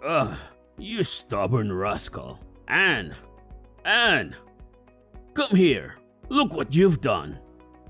Ugh, you stubborn rascal. Anne! Anne! Come here. Look what you've done.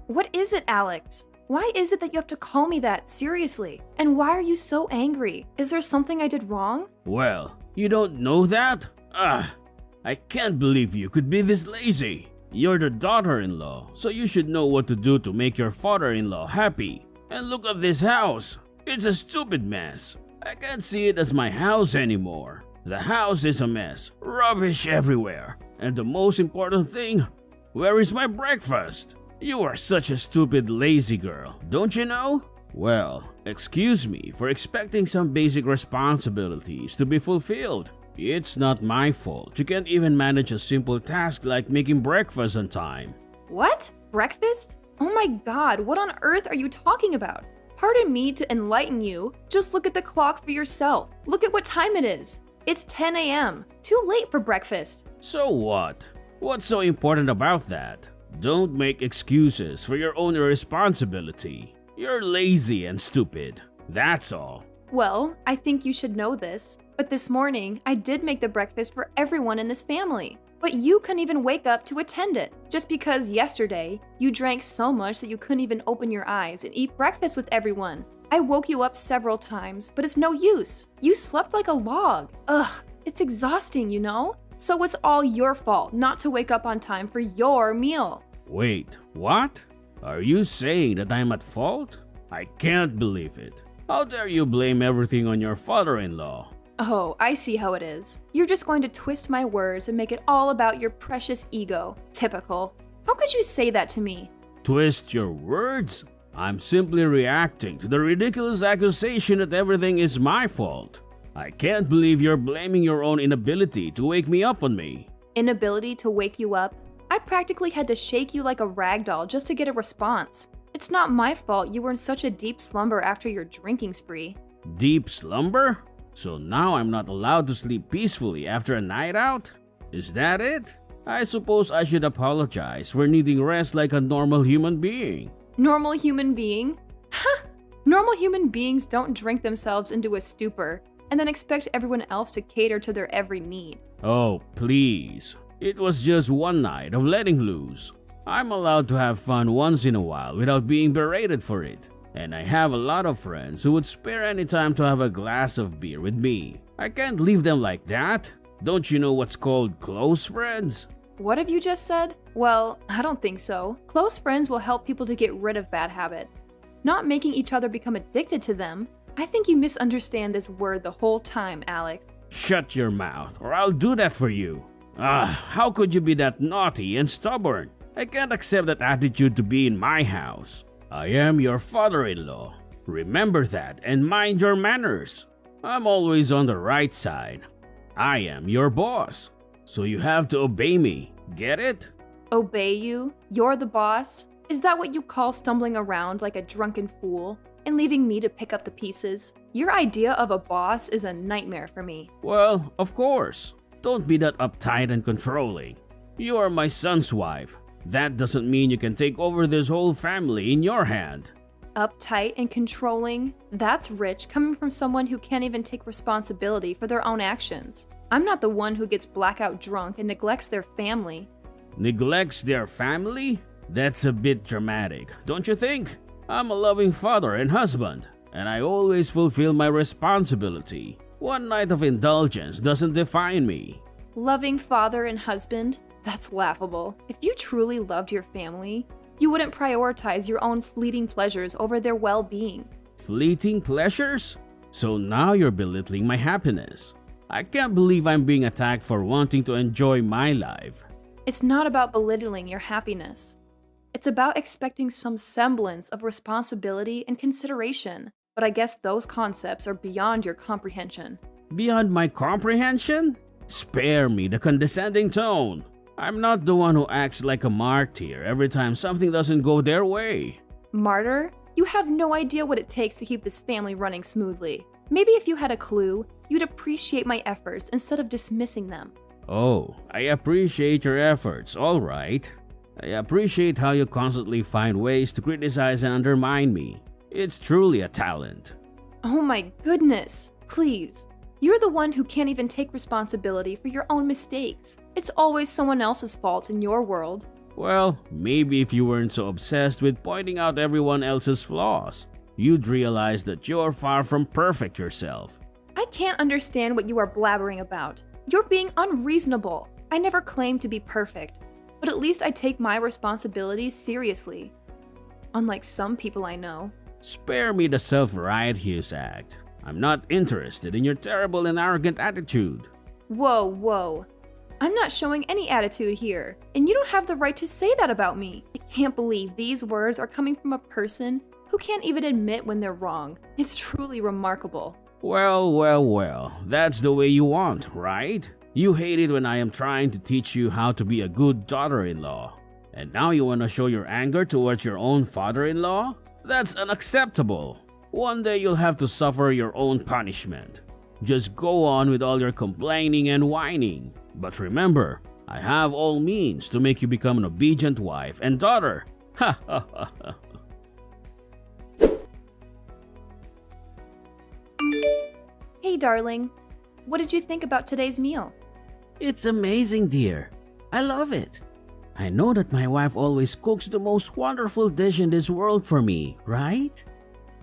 What is it, Alex? Why is it that you have to call me that, seriously? And why are you so angry? Is there something I did wrong? Well, you don't know that? I can't believe you could be this lazy. You're the daughter-in-law, so you should know what to do to make your father-in-law happy. And look at this house. It's a stupid mess. I can't see it as my house anymore. The house is a mess, rubbish everywhere. And the most important thing, where is my breakfast? You are such a stupid, lazy girl, don't you know? Well, excuse me for expecting some basic responsibilities to be fulfilled. It's not my fault you can't even manage a simple task like making breakfast on time. What? Breakfast? Oh my god, what on earth are you talking about? Pardon me to enlighten you, just look at the clock for yourself. Look at what time it is. It's 10 a.m. Too late for breakfast. So what? What's so important about that? Don't make excuses for your own irresponsibility. You're lazy and stupid. That's all. Well, I think you should know this, but this morning I did make the breakfast for everyone in this family. But you couldn't even wake up to attend it, just because yesterday you drank so much that you couldn't even open your eyes and eat breakfast with everyone. I woke you up several times, but it's no use. You slept like a log. Ugh, it's exhausting, you know? So it's all your fault not to wake up on time for your meal. Wait, what? Are you saying that I'm at fault? I can't believe it. How dare you blame everything on your father-in-law? Oh, I see how it is. You're just going to twist my words and make it all about your precious ego. Typical. How could you say that to me? Twist your words? I'm simply reacting to the ridiculous accusation that everything is my fault. I can't believe you're blaming your own inability to wake me up on me. Inability to wake you up? I practically had to shake you like a rag doll just to get a response. It's not my fault you were in such a deep slumber after your drinking spree. Deep slumber? So now I'm not allowed to sleep peacefully after a night out? Is that it? I suppose I should apologize for needing rest like a normal human being. Normal human being? Ha! Normal human beings don't drink themselves into a stupor and then expect everyone else to cater to their every need. Oh, please. It was just one night of letting loose. I'm allowed to have fun once in a while without being berated for it. And I have a lot of friends who would spare any time to have a glass of beer with me. I can't leave them like that. Don't you know what's called close friends? What have you just said? Well, I don't think so. Close friends will help people to get rid of bad habits, not making each other become addicted to them. I think you misunderstand this word the whole time, Alex. Shut your mouth, or I'll do that for you. How could you be that naughty and stubborn? I can't accept that attitude to be in my house. I am your father-in-law. Remember that and mind your manners. I'm always on the right side. I am your boss, so you have to obey me. Get it? Obey you? You're the boss? Is that what you call stumbling around like a drunken fool and leaving me to pick up the pieces? Your idea of a boss is a nightmare for me. Well, of course. Don't be that uptight and controlling. You are my son's wife. That doesn't mean you can take over this whole family in your hand. Uptight and controlling? That's rich coming from someone who can't even take responsibility for their own actions. I'm not the one who gets blackout drunk and neglects their family. Neglects their family? That's a bit dramatic, don't you think? I'm a loving father and husband, and I always fulfill my responsibility. One night of indulgence doesn't define me. Loving father and husband? That's laughable. If you truly loved your family, you wouldn't prioritize your own fleeting pleasures over their well-being. Fleeting pleasures? So now you're belittling my happiness. I can't believe I'm being attacked for wanting to enjoy my life. It's not about belittling your happiness. It's about expecting some semblance of responsibility and consideration. But I guess those concepts are beyond your comprehension. Beyond my comprehension? Spare me the condescending tone. I'm not the one who acts like a martyr every time something doesn't go their way. Martyr? You have no idea what it takes to keep this family running smoothly. Maybe if you had a clue, you'd appreciate my efforts instead of dismissing them. Oh, I appreciate your efforts, all right. I appreciate how you constantly find ways to criticize and undermine me. It's truly a talent. Oh my goodness. Please. You're the one who can't even take responsibility for your own mistakes. It's always someone else's fault in your world. Well, maybe if you weren't so obsessed with pointing out everyone else's flaws, you'd realize that you're far from perfect yourself. I can't understand what you are blabbering about. You're being unreasonable. I never claimed to be perfect, but at least I take my responsibilities seriously. Unlike some people I know. Spare me the self-righteous act. I'm not interested in your terrible and arrogant attitude. Whoa. I'm not showing any attitude here, and you don't have the right to say that about me. I can't believe these words are coming from a person who can't even admit when they're wrong. It's truly remarkable. Well, that's the way you want, right? You hate it when I am trying to teach you how to be a good daughter-in-law. And now you want to show your anger towards your own father-in-law? That's unacceptable. One day you'll have to suffer your own punishment. Just go on with all your complaining and whining. But remember, I have all means to make you become an obedient wife and daughter. Ha ha ha ha. Hey darling, what did you think about today's meal? It's amazing, dear. I love it. I know that my wife always cooks the most wonderful dish in this world for me, right?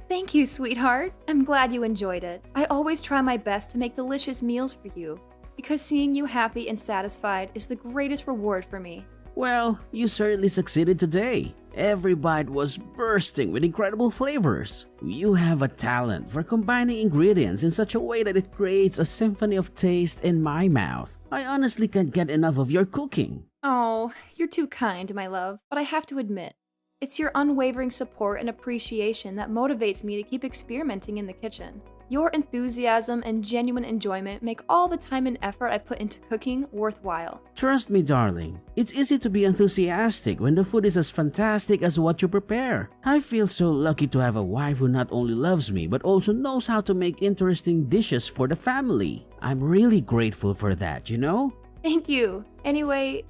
Thank you, sweetheart. I'm glad you enjoyed it. I always try my best to make delicious meals for you, because seeing you happy and satisfied is the greatest reward for me. Well, you certainly succeeded today. Every bite was bursting with incredible flavors. You have a talent for combining ingredients in such a way that it creates a symphony of taste in my mouth. I honestly can't get enough of your cooking. Oh, you're too kind, my love, but I have to admit, it's your unwavering support and appreciation that motivates me to keep experimenting in the kitchen. Your enthusiasm and genuine enjoyment make all the time and effort I put into cooking worthwhile. Trust me, darling. It's easy to be enthusiastic when the food is as fantastic as what you prepare. I feel so lucky to have a wife who not only loves me but also knows how to make interesting dishes for the family. I'm really grateful for that, you know? Thank you. Anyway,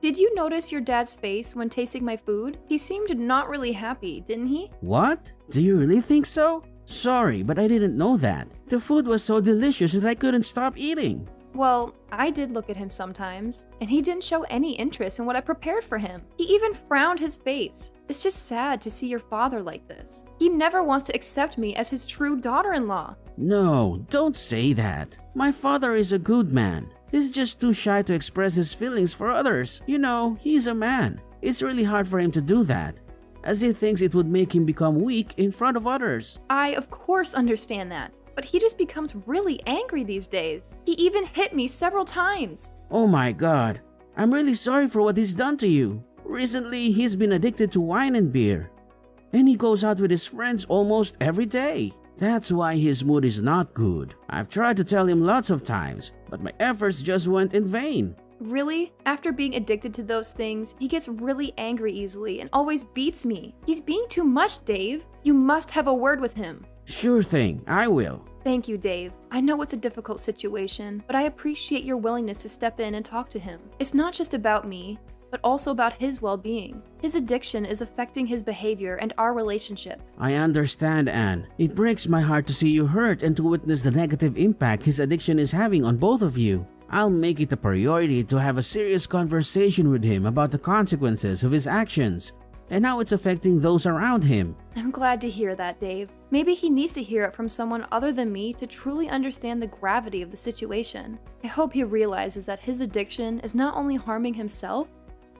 did you notice your dad's face when tasting my food? He seemed not really happy, didn't he? What? Do you really think so? Sorry, but I didn't know that. The food was so delicious that I couldn't stop eating. Well, I did look at him sometimes, and he didn't show any interest in what I prepared for him. He even frowned his face. It's just sad to see your father like this. He never wants to accept me as his true daughter-in-law. No, don't say that. My father is a good man. He's just too shy to express his feelings for others. You know, he's a man. It's really hard for him to do that, as he thinks it would make him become weak in front of others. I, of course, understand that, but he just becomes really angry these days. He even hit me several times. Oh my god, I'm really sorry for what he's done to you. Recently, he's been addicted to wine and beer, and he goes out with his friends almost every day. That's why his mood is not good. I've tried to tell him lots of times, but my efforts just went in vain. Really? After being addicted to those things, he gets really angry easily and always beats me. He's being too much, Dave. You must have a word with him. Sure thing, I will. Thank you, Dave. I know it's a difficult situation, but I appreciate your willingness to step in and talk to him. It's not just about me, but also about his well-being. His addiction is affecting his behavior and our relationship. I understand, Anne. It breaks my heart to see you hurt and to witness the negative impact his addiction is having on both of you. I'll make it a priority to have a serious conversation with him about the consequences of his actions and how it's affecting those around him. I'm glad to hear that, Dave. Maybe he needs to hear it from someone other than me to truly understand the gravity of the situation. I hope he realizes that his addiction is not only harming himself,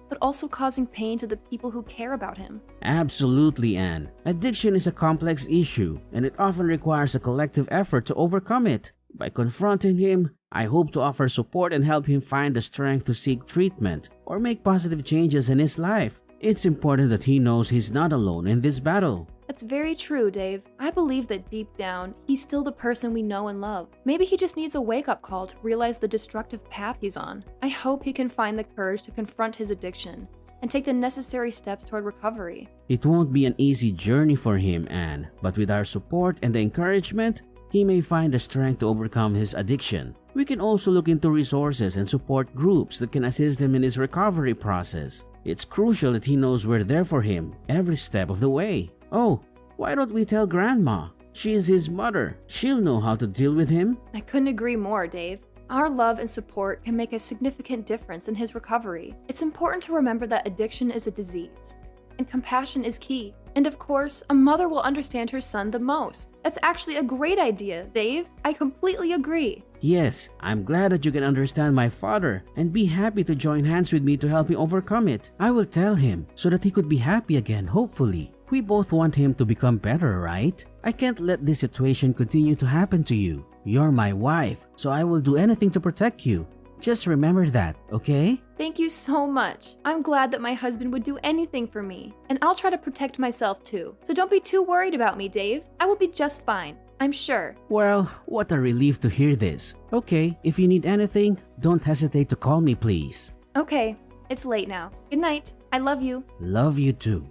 but also causing pain to the people who care about him. Absolutely, Anne. Addiction is a complex issue, and it often requires a collective effort to overcome it. By confronting him, I hope to offer support and help him find the strength to seek treatment or make positive changes in his life. It's important that he knows he's not alone in this battle. That's very true, Dave. I believe that deep down, he's still the person we know and love. Maybe he just needs a wake-up call to realize the destructive path he's on. I hope he can find the courage to confront his addiction and take the necessary steps toward recovery. It won't be an easy journey for him, Anne, but with our support and the encouragement, he may find the strength to overcome his addiction. We can also look into resources and support groups that can assist him in his recovery process. It's crucial that he knows we're there for him every step of the way. Oh, why don't we tell Grandma? She's his mother. She'll know how to deal with him. I couldn't agree more, Dave. Our love and support can make a significant difference in his recovery. It's important to remember that addiction is a disease, and compassion is key. And of course, a mother will understand her son the most. That's actually a great idea, Dave. I completely agree. Yes, I'm glad that you can understand my father and be happy to join hands with me to help him overcome it. I will tell him so that he could be happy again, hopefully. We both want him to become better, right? I can't let this situation continue to happen to you. You're my wife, so I will do anything to protect you. Just remember that, okay? Thank you so much. I'm glad that my husband would do anything for me, and I'll try to protect myself too. So don't be too worried about me, Dave. I will be just fine, I'm sure. Well, what a relief to hear this. Okay, if you need anything, don't hesitate to call me, please. Okay, it's late now. Good night. I love you. Love you too.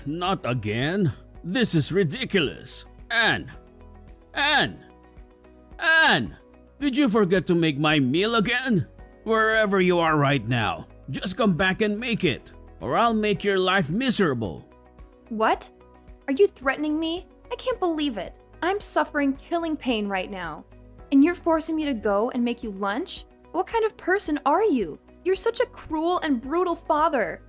Not again. This is ridiculous. Anne! Did you forget to make my meal again? Wherever you are right now, just come back and make it, or I'll make your life miserable. What? Are you threatening me? I can't believe it. I'm suffering killing pain right now. And you're forcing me to go and make you lunch? What kind of person are you? You're such a cruel and brutal father.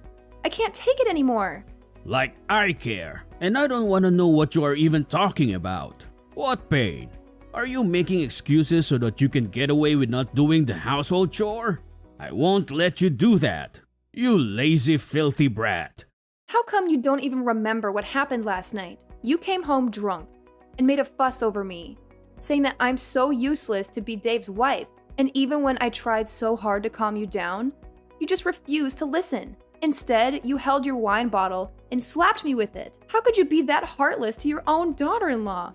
I can't take it anymore. Like I care, and I don't want to know what you are even talking about. What pain? Are you making excuses so that you can get away with not doing the household chore? I won't let you do that. You lazy, filthy brat. How come you don't even remember what happened last night? You came home drunk and made a fuss over me, saying that I'm so useless to be Dave's wife. And even when I tried so hard to calm you down, you just refused to listen. Instead, you held your wine bottle and slapped me with it. How could you be that heartless to your own daughter-in-law?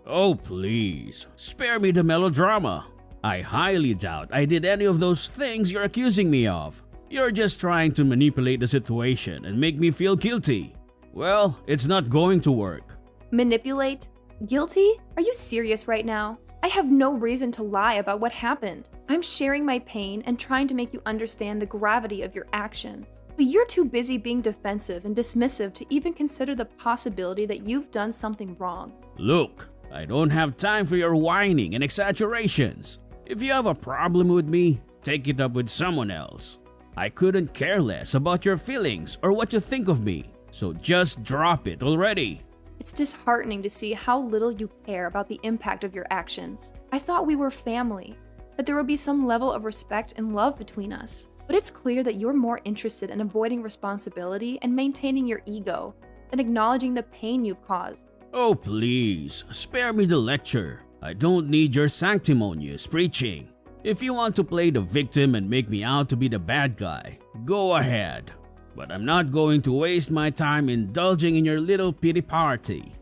Oh, please, spare me the melodrama. I highly doubt I did any of those things you're accusing me of. You're just trying to manipulate the situation and make me feel guilty. Well, it's not going to work. Manipulate? Guilty? Are you serious right now? I have no reason to lie about what happened. I'm sharing my pain and trying to make you understand the gravity of your actions. But you're too busy being defensive and dismissive to even consider the possibility that you've done something wrong. Look, I don't have time for your whining and exaggerations. If you have a problem with me, take it up with someone else. I couldn't care less about your feelings or what you think of me, so just drop it already. It's disheartening to see how little you care about the impact of your actions. I thought we were family, that there would be some level of respect and love between us. But it's clear that you're more interested in avoiding responsibility and maintaining your ego than acknowledging the pain you've caused. Oh, please, spare me the lecture. I don't need your sanctimonious preaching. If you want to play the victim and make me out to be the bad guy, go ahead. But I'm not going to waste my time indulging in your little pity party.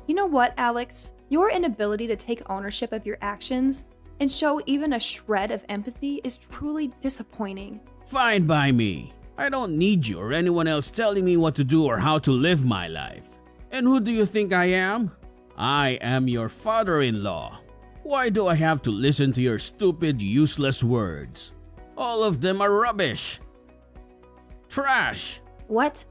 You know what, Alex? Your inability to take ownership of your actions and show even a shred of empathy is truly disappointing. Fine by me. I don't need you or anyone else telling me what to do or how to live my life. And who do you think I am? I am your father-in-law. Why do I have to listen to your stupid, useless words? All of them are rubbish. Trash! What?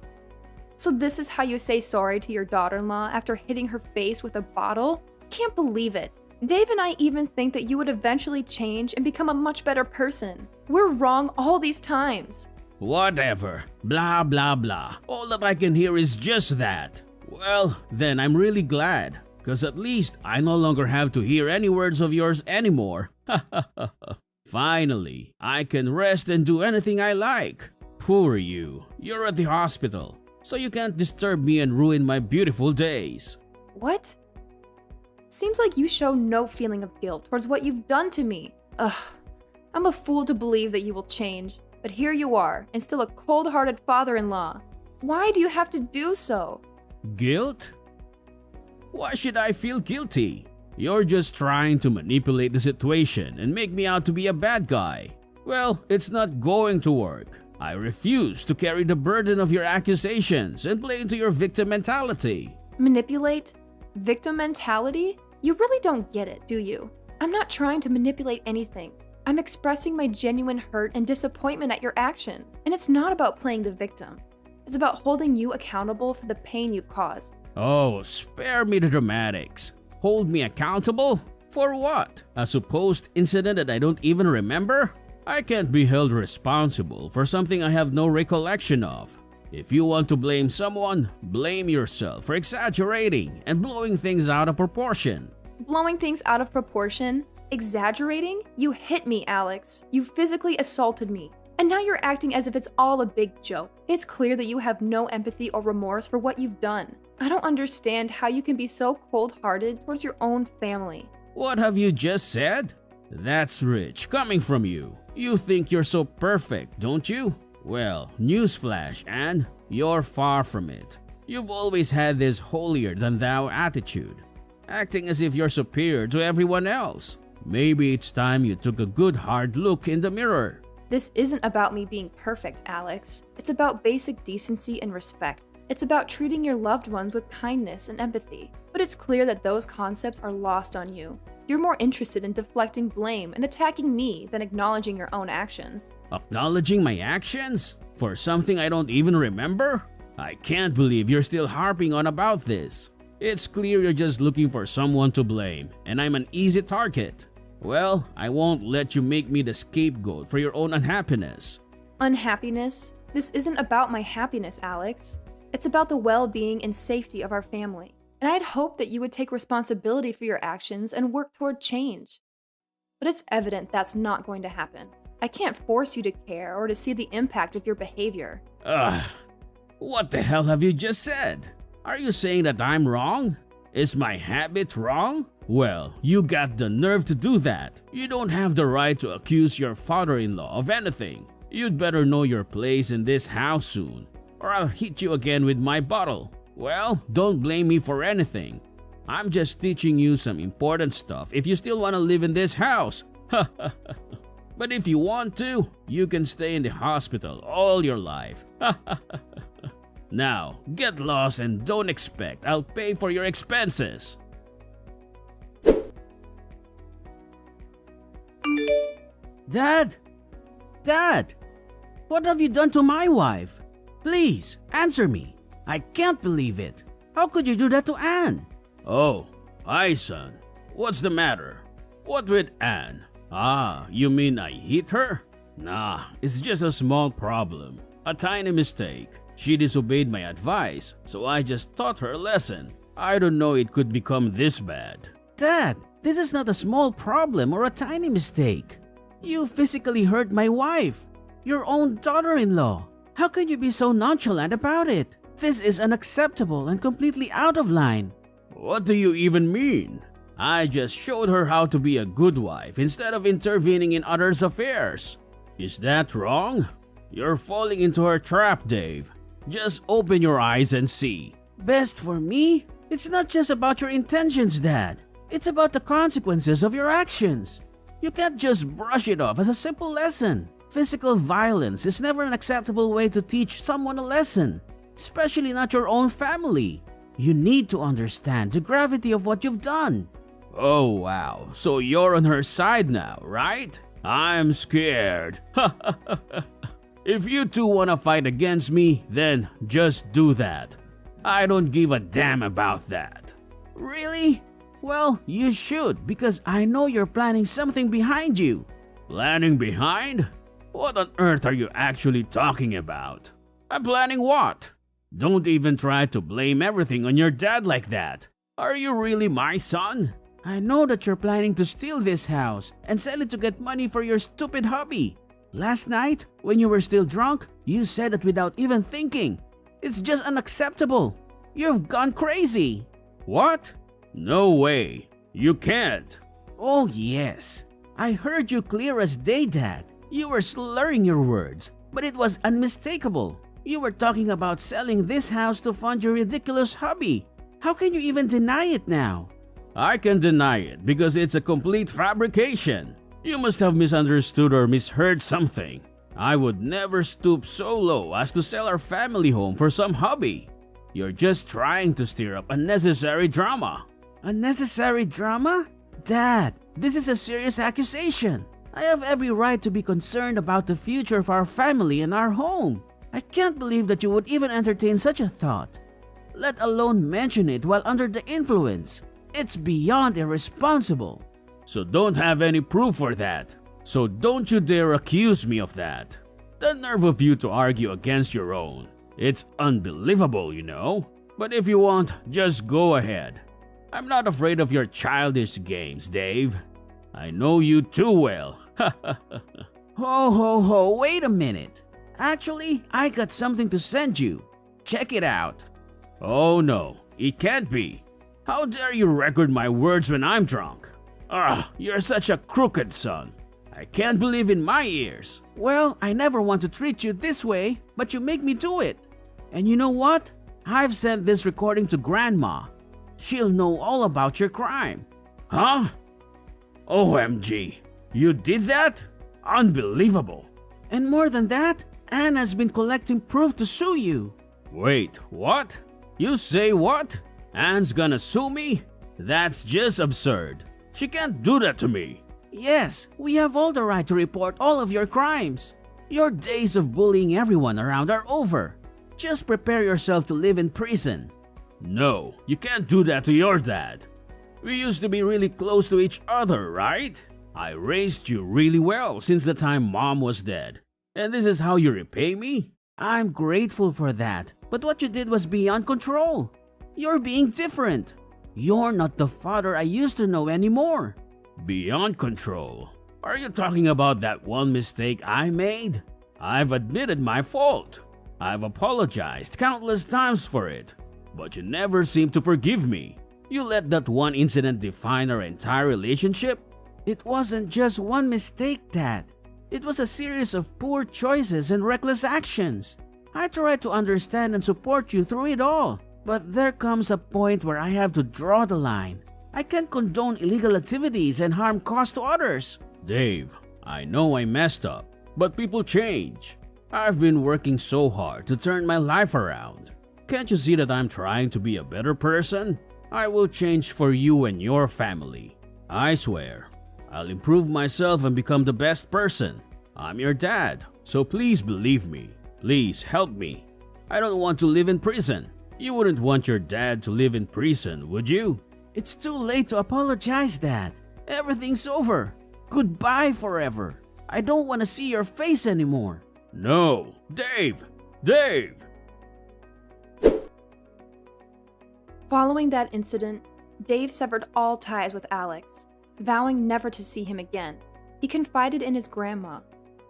So this is how you say sorry to your daughter-in-law after hitting her face with a bottle? Can't believe it. Dave and I even think that you would eventually change and become a much better person. We're wrong all these times. Whatever. Blah blah blah. All that I can hear is just that. Well, then I'm really glad, because at least I no longer have to hear any words of yours anymore. Finally, I can rest and do anything I like. Poor you. You're at the hospital, so you can't disturb me and ruin my beautiful days. What? Seems like you show no feeling of guilt towards what you've done to me. Ugh. I'm a fool to believe that you will change, but here you are, and still a cold-hearted father-in-law. Why do you have to do so? Guilt? Why should I feel guilty? You're just trying to manipulate the situation and make me out to be a bad guy. Well, it's not going to work. I refuse to carry the burden of your accusations and play into your victim mentality. Manipulate? Victim mentality? You really don't get it, do you? I'm not trying to manipulate anything. I'm expressing my genuine hurt and disappointment at your actions, and it's not about playing the victim. It's about holding you accountable for the pain you've caused. Oh, spare me the dramatics. Hold me accountable? For what? A supposed incident that I don't even remember? I can't be held responsible for something I have no recollection of. If you want to blame someone, blame yourself for exaggerating and blowing things out of proportion. Blowing things out of proportion? Exaggerating? You hit me, Alex. You physically assaulted me. And now you're acting as if it's all a big joke. It's clear that you have no empathy or remorse for what you've done. I don't understand how you can be so cold-hearted towards your own family. What have you just said? That's rich coming from you. You think you're so perfect, don't you? Well, newsflash, Anne, you're far from it. You've always had this holier-than-thou attitude, acting as if you're superior to everyone else. Maybe it's time you took a good hard look in the mirror. This isn't about me being perfect, Alex. It's about basic decency and respect. It's about treating your loved ones with kindness and empathy. But it's clear that those concepts are lost on you. You're more interested in deflecting blame and attacking me than acknowledging your own actions. Acknowledging my actions? For something I don't even remember? I can't believe you're still harping on about this. It's clear you're just looking for someone to blame, and I'm an easy target. Well, I won't let you make me the scapegoat for your own unhappiness. Unhappiness? This isn't about my happiness, Alex. It's about the well-being and safety of our family. And I'd hoped that you would take responsibility for your actions and work toward change. But it's evident that's not going to happen. I can't force you to care or to see the impact of your behavior. What the hell have you just said? Are you saying that I'm wrong? Is my habit wrong? Well, you got the nerve to do that. You don't have the right to accuse your father-in-law of anything. You'd better know your place in this house soon, or I'll hit you again with my bottle. Well, don't blame me for anything. I'm just teaching you some important stuff if you still want to live in this house. But if you want to, you can stay in the hospital all your life. Now, get lost and don't expect I'll pay for your expenses. Dad! Dad! What have you done to my wife? Please, answer me. I can't believe it. How could you do that to Anne? Oh, hi son. What's the matter? What with Anne? Ah, you mean I hit her? Nah, it's just a small problem. A tiny mistake. She disobeyed my advice, so I just taught her a lesson. I don't know it could become this bad. Dad, this is not a small problem or a tiny mistake. You physically hurt my wife, your own daughter-in-law. How can you be so nonchalant about it? This is unacceptable and completely out of line. What do you even mean? I just showed her how to be a good wife instead of intervening in others' affairs. Is that wrong? You're falling into her trap, Dave. Just open your eyes and see. Best for me? It's not just about your intentions, Dad. It's about the consequences of your actions. You can't just brush it off as a simple lesson. Physical violence is never an acceptable way to teach someone a lesson, especially not your own family. You need to understand the gravity of what you've done. Oh wow, so you're on her side now, right? I'm scared. If you two wanna fight against me, then just do that. I don't give a damn about that. Really? Well, you should, because I know you're planning something behind you. Planning behind? What on earth are you actually talking about? I'm planning what? Don't even try to blame everything on your dad like that. Are you really my son? I know that you're planning to steal this house and sell it to get money for your stupid hobby. Last night, when you were still drunk, you said it without even thinking. It's just unacceptable. You've gone crazy. What? No way. You can't. Oh yes. I heard you clear as day, Dad. You were slurring your words, but it was unmistakable. You were talking about selling this house to fund your ridiculous hobby. How can you even deny it now? I can deny it because it's a complete fabrication. You must have misunderstood or misheard something. I would never stoop so low as to sell our family home for some hobby. You're just trying to stir up unnecessary drama. Unnecessary drama? Dad, this is a serious accusation. I have every right to be concerned about the future of our family and our home. I can't believe that you would even entertain such a thought, let alone mention it while under the influence. It's beyond irresponsible. So don't have any proof for that. So don't you dare accuse me of that. The nerve of you to argue against your own. It's unbelievable, you know. But if you want, just go ahead. I'm not afraid of your childish games, Dave. I know you too well. Ho ho ho, wait a minute. Actually, I got something to send you. Check it out. Oh no, it can't be. How dare you record my words when I'm drunk? You're such a crooked son. I can't believe in my ears. Well, I never want to treat you this way, but you make me do it. And you know what? I've sent this recording to Grandma. She'll know all about your crime. Huh? OMG, you did that? Unbelievable. And more than that, Anne has been collecting proof to sue you. Wait, what? You say what? Anne's gonna sue me? That's just absurd. She can't do that to me. Yes, we have all the right to report all of your crimes. Your days of bullying everyone around are over. Just prepare yourself to live in prison. No, you can't do that to your dad. We used to be really close to each other, right? I raised you really well since the time Mom was dead. And this is how you repay me? I'm grateful for that, but what you did was beyond control. You're being different. You're not the father I used to know anymore. Beyond control? Are you talking about that one mistake I made? I've admitted my fault. I've apologized countless times for it. But you never seem to forgive me. You let that one incident define our entire relationship? It wasn't just one mistake, Dad. It was a series of poor choices and reckless actions. I tried to understand and support you through it all. But there comes a point where I have to draw the line. I can't condone illegal activities and harm caused to others. Dave, I know I messed up, but people change. I've been working so hard to turn my life around. Can't you see that I'm trying to be a better person? I will change for you and your family. I swear. I'll improve myself and become the best person. I'm your dad, so please believe me. Please help me. I don't want to live in prison. You wouldn't want your dad to live in prison, would you? It's too late to apologize, Dad. Everything's over. Goodbye forever. I don't want to see your face anymore. No, Dave! Dave! Following that incident, Dave severed all ties with Alex, vowing never to see him again. He confided in his grandma,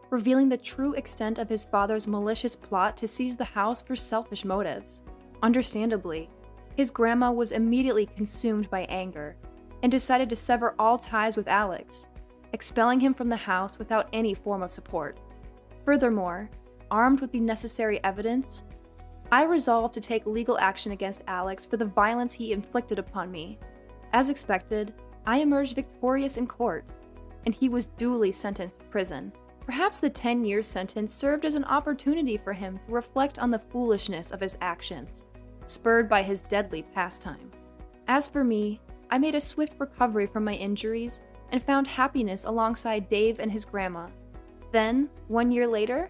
revealing the true extent of his father's malicious plot to seize the house for selfish motives. Understandably, his grandma was immediately consumed by anger and decided to sever all ties with Alex, expelling him from the house without any form of support. Furthermore, armed with the necessary evidence, I resolved to take legal action against Alex for the violence he inflicted upon me. As expected, I emerged victorious in court, and he was duly sentenced to prison. Perhaps the 10-year sentence served as an opportunity for him to reflect on the foolishness of his actions, spurred by his deadly pastime. As for me, I made a swift recovery from my injuries and found happiness alongside Dave and his grandma. Then, 1 year later,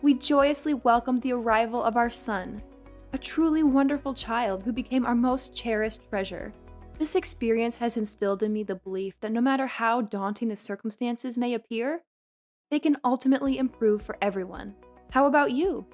we joyously welcomed the arrival of our son, a truly wonderful child who became our most cherished treasure. This experience has instilled in me the belief that no matter how daunting the circumstances may appear, they can ultimately improve for everyone. How about you?